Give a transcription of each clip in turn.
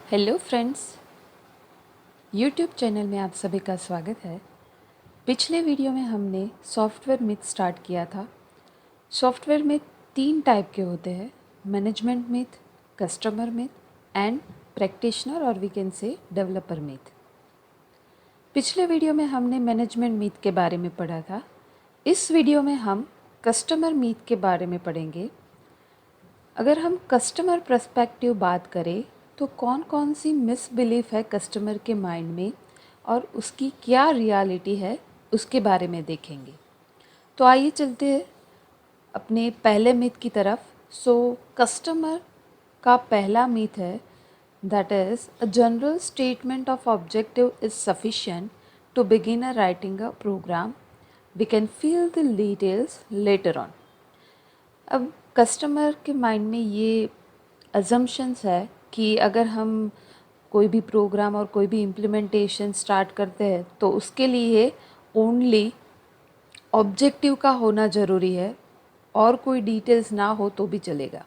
Hello friends, YouTube channel में आप सभी का स्वागत है। पिछले वीडियो में हमने सॉफ्टवेयर मिथ स्टार्ट किया था। सॉफ्टवेयर में 3 टाइप के होते हैं: management myth, customer myth and practitioner और we can say developer myth. पिछले वीडियो में हमने मैनेजमेंट मिथ के बारे में पढ़ा था। इस वीडियो में हम कस्टमर मिथ के बारे में पढ़ेंगे। अगर हम कस्टमर पर्सपेक्टिव बात करें तो कौन कौन सी मिसबिलीफ है कस्टमर के माइंड में और उसकी क्या रियलिटी है उसके बारे में देखेंगे। तो आइए चलते हैं अपने पहले मिथ की तरफ। कस्टमर का पहला मिथ है that is a general statement of objective is sufficient to begin a writing a program, we can feel the details later on. अब कस्टमर के माइंड में ये अजम्पशंस है कि अगर हम कोई भी प्रोग्राम और कोई भी इम्प्लीमेंटेशन स्टार्ट करते हैं तो उसके लिए ओनली ऑब्जेक्टिव का होना ज़रूरी है और कोई डिटेल्स ना हो तो भी चलेगा।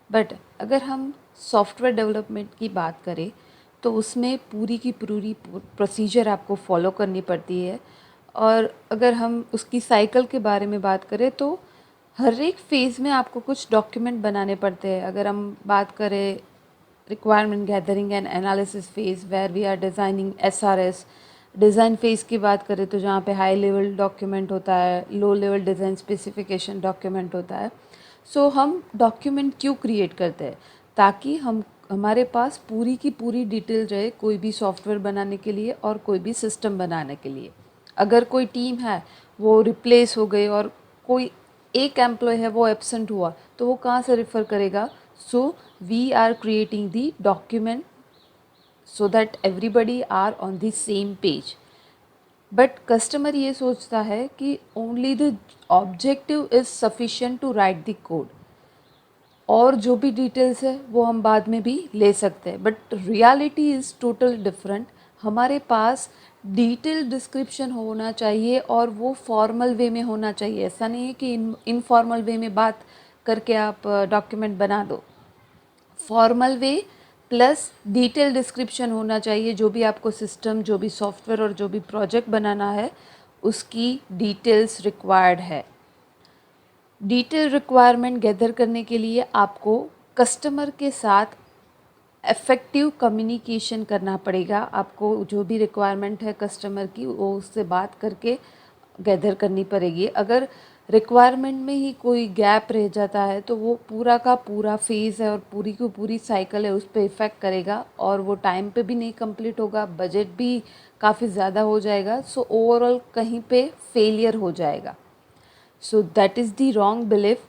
बट अगर हम सॉफ्टवेयर डेवलपमेंट की बात करें तो उसमें पूरी की पूरी प्रोसीजर आपको फॉलो करनी पड़ती है। और अगर हम उसकी साइकिल के बारे में बात करें तो हर एक फेज़ में आपको कुछ डॉक्यूमेंट बनाने पड़ते हैं। अगर हम बात करें requirement gathering and analysis phase where we are designing SRS, design phase की बात करें तो जहाँ पे हाई लेवल डॉक्यूमेंट होता है, low level design specification document होता है। हम डॉक्यूमेंट क्यों क्रिएट करते हैं? ताकि हमारे पास पूरी की पूरी डिटेल रहे कोई भी सॉफ्टवेयर बनाने के लिए और कोई भी सिस्टम बनाने के लिए। अगर कोई टीम है वो रिप्लेस हो गई और कोई एक एम्प्लॉय है वो एब्सेंट हुआ तो वो कहाँ से रेफ़र करेगा? We are creating the document so that everybody are on the same page. But customer ये सोचता है कि only the objective is sufficient to write the code और जो भी डिटेल्स है वो हम बाद में भी ले सकते हैं। But reality is total different. हमारे पास डिटेल डिस्क्रिप्शन होना चाहिए और वो फॉर्मल वे में होना चाहिए। ऐसा नहीं है कि इनफॉर्मल वे में बात करके आप डॉक्यूमेंट बना दो। Formal way plus detail description होना चाहिए। जो भी आपको सिस्टम, जो भी सॉफ्टवेयर और जो भी प्रोजेक्ट बनाना है उसकी डिटेल्स रिक्वायर्ड है। डिटेल रिक्वायरमेंट गैदर करने के लिए आपको कस्टमर के साथ इफ़ेक्टिव कम्युनिकेशन करना पड़ेगा। आपको जो भी रिक्वायरमेंट है कस्टमर की वो उससे बात करके गैदर करनी पड़ेगी। अगर रिक्वायरमेंट में ही कोई गैप रह जाता है तो वो पूरा का पूरा फेज़ है और पूरी की पूरी साइकिल है उस पर इफ़ेक्ट करेगा और वो टाइम पे भी नहीं कंप्लीट होगा, बजट भी काफ़ी ज़्यादा हो जाएगा। ओवरऑल कहीं पे फेलियर हो जाएगा। That is the wrong belief.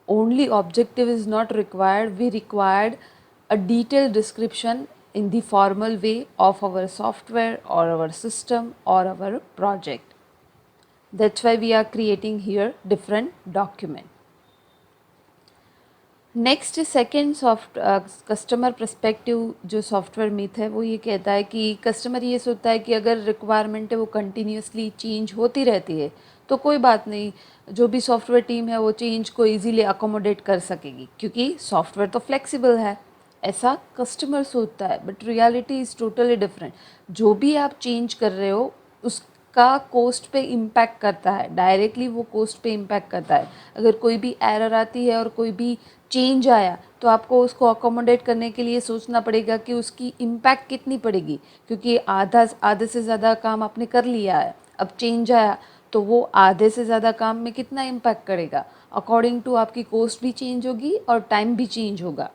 Only objective is not required, we required a detailed description in the formal way of our software or our system or our project. That's why we are creating here different document. Next second customer perspective जो software myth है वो ये कहता है कि customer ये सोचता है कि अगर रिक्वायरमेंट है वो कंटिन्यूसली चेंज होती रहती है तो कोई बात नहीं, जो भी सॉफ्टवेयर टीम है वो चेंज को इजीली अकोमोडेट कर सकेगी क्योंकि सॉफ्टवेयर तो फ्लेक्सिबल है। ऐसा कस्टमर सोचता है but reality is totally different. जो भी आप चेंज कर रहे हो उसका कोस्ट पे इम्पैक्ट करता है, डायरेक्टली वो कोस्ट पे इम्पैक्ट करता है। अगर कोई भी एरर आती है और कोई भी चेंज आया तो आपको उसको अकोमोडेट करने के लिए सोचना पड़ेगा कि उसकी इम्पैक्ट कितनी पड़ेगी, क्योंकि आधे से ज़्यादा काम आपने कर लिया है। अब चेंज आया तो वो आधे से ज़्यादा काम में कितना इम्पैक्ट करेगा। अकॉर्डिंग टू आपकी कॉस्ट भी चेंज होगी और टाइम भी चेंज होगा।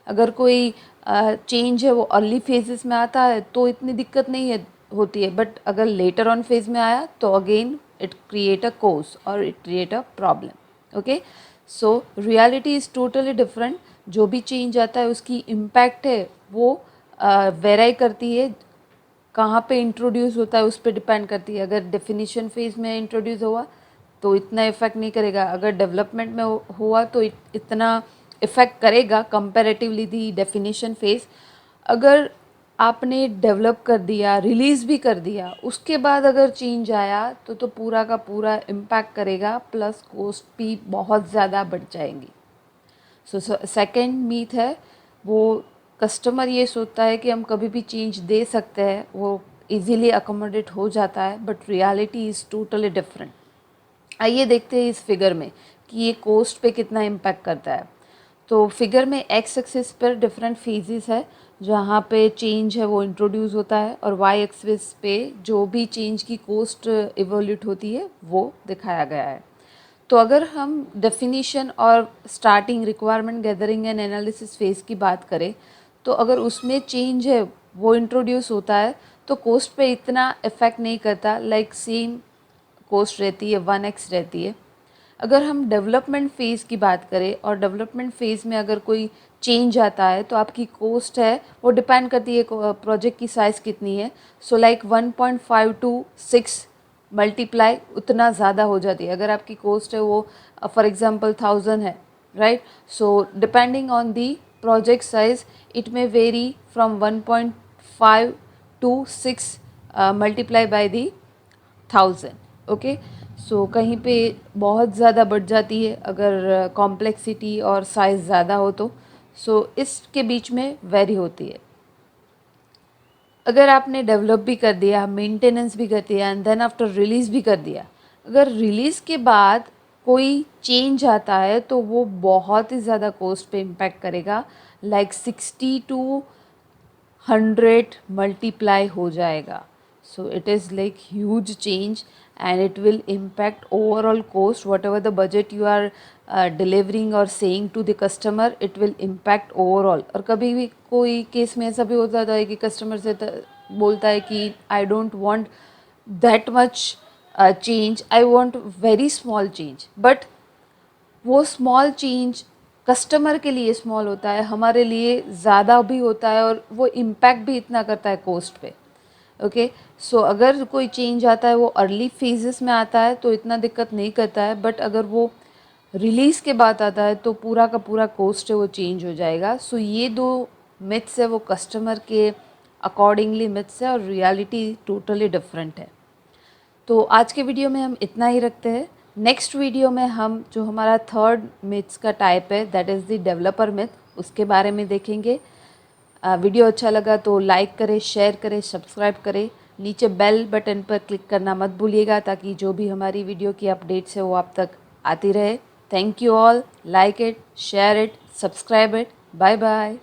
अगर कोई चेंज है वो अर्ली फेजेस में आता है तो इतनी दिक्कत नहीं है होती है, बट अगर लेटर ऑन फेज में आया तो अगेन इट क्रिएट अ कोज और it create a problem. Okay, reality is totally different. जो भी चेंज आता है उसकी इम्पैक्ट है वो वेराई करती है, कहाँ पे इंट्रोड्यूस होता है उस पर डिपेंड करती है। अगर डेफिनेशन फेज़ में इंट्रोड्यूस हुआ तो इतना इफ़ेक्ट नहीं करेगा, अगर डेवलपमेंट में हुआ तो इतना इफ़ेक्ट करेगा कंपैरेटिवली दी डेफिनेशन फेज़। अगर आपने डेवलप कर दिया, रिलीज़ भी कर दिया, उसके बाद अगर चेंज आया तो पूरा का पूरा इम्पैक्ट करेगा, प्लस कॉस्ट भी बहुत ज़्यादा बढ़ जाएंगी। सेकंड मीथ है वो कस्टमर ये सोचता है कि हम कभी भी चेंज दे सकते हैं, वो इजीली अकोमोडेट हो जाता है, but reality is totally different. आइए देखते हैं इस फिगर में कि ये कॉस्ट पे कितना इम्पैक्ट करता है। तो फिगर में एक्स एक्सिस पर डिफरेंट फेजेस है जहाँ पे चेंज है वो इंट्रोड्यूस होता है, और वाई एक्सिस पे जो भी चेंज की कॉस्ट इवोल्यूट होती है वो दिखाया गया है। तो अगर हम डेफिनीशन और starting requirement gathering and analysis phase की बात करें, तो अगर उसमें चेंज है वो इंट्रोड्यूस होता है तो कॉस्ट पे इतना इफ़ेक्ट नहीं करता, लाइक सेम कॉस्ट रहती है, 1x रहती है। अगर हम डेवलपमेंट फ़ेज़ की बात करें और डेवलपमेंट फ़ेज़ में अगर कोई चेंज आता है तो आपकी कॉस्ट है वो डिपेंड करती है प्रोजेक्ट की साइज़ कितनी है। सो लाइक 1.5 to 6 मल्टीप्लाई उतना ज़्यादा हो जाती है। अगर आपकी कॉस्ट है वो फॉर एग्जांपल 1000 है, right. So depending on the project size it may vary from 1.5 to 6 multiply by the 1000। Okay, so कहीं पे बहुत ज़्यादा बढ़ जाती है अगर कॉम्प्लेक्सिटी और साइज़ ज़्यादा हो तो। सो इसके बीच में वेरी होती है। अगर आपने डेवलप भी कर दिया, मेंटेनेंस भी कर दिया एंड देन आफ्टर रिलीज़ भी कर दिया, अगर रिलीज़ के बाद कोई चेंज आता है तो वो बहुत ही ज़्यादा कॉस्ट पे इम्पैक्ट करेगा, लाइक 60 to 100 मल्टीप्लाई हो जाएगा। So it is like huge change and it will impact overall cost, whatever the budget you are delivering और saying to the customer, it will impact overall. और कभी भी कोई case में ऐसा भी होता है कि कस्टमर से बोलता है कि I don't want that much change, I want very small change, but वो स्मॉल चेंज कस्टमर के लिए स्मॉल होता है, हमारे लिए ज़्यादा भी होता है और वो इम्पैक्ट भी इतना करता है कॉस्ट पे। ओके, सो अगर कोई चेंज आता है वो अर्ली फेजेस में आता है तो इतना दिक्कत नहीं करता है, बट अगर वो रिलीज़ के बाद आता है तो पूरा का पूरा कॉस्ट है वो चेंज हो जाएगा। सो ये दो मिथ्स है वो कस्टमर के अकॉर्डिंगली मिथ्स है और रियलिटी टोटली डिफरेंट है। तो आज के वीडियो में हम इतना ही रखते हैं। नेक्स्ट वीडियो में हम जो हमारा थर्ड मिथ्स का टाइप है that is the developer myth, उसके बारे में देखेंगे। वीडियो अच्छा लगा तो लाइक करें, शेयर करें, सब्सक्राइब करें। नीचे बेल बटन पर क्लिक करना मत भूलिएगा ताकि जो भी हमारी वीडियो की अपडेट्स है वो आप तक आती रहे। Thank you all, like it, share it, subscribe it, bye bye.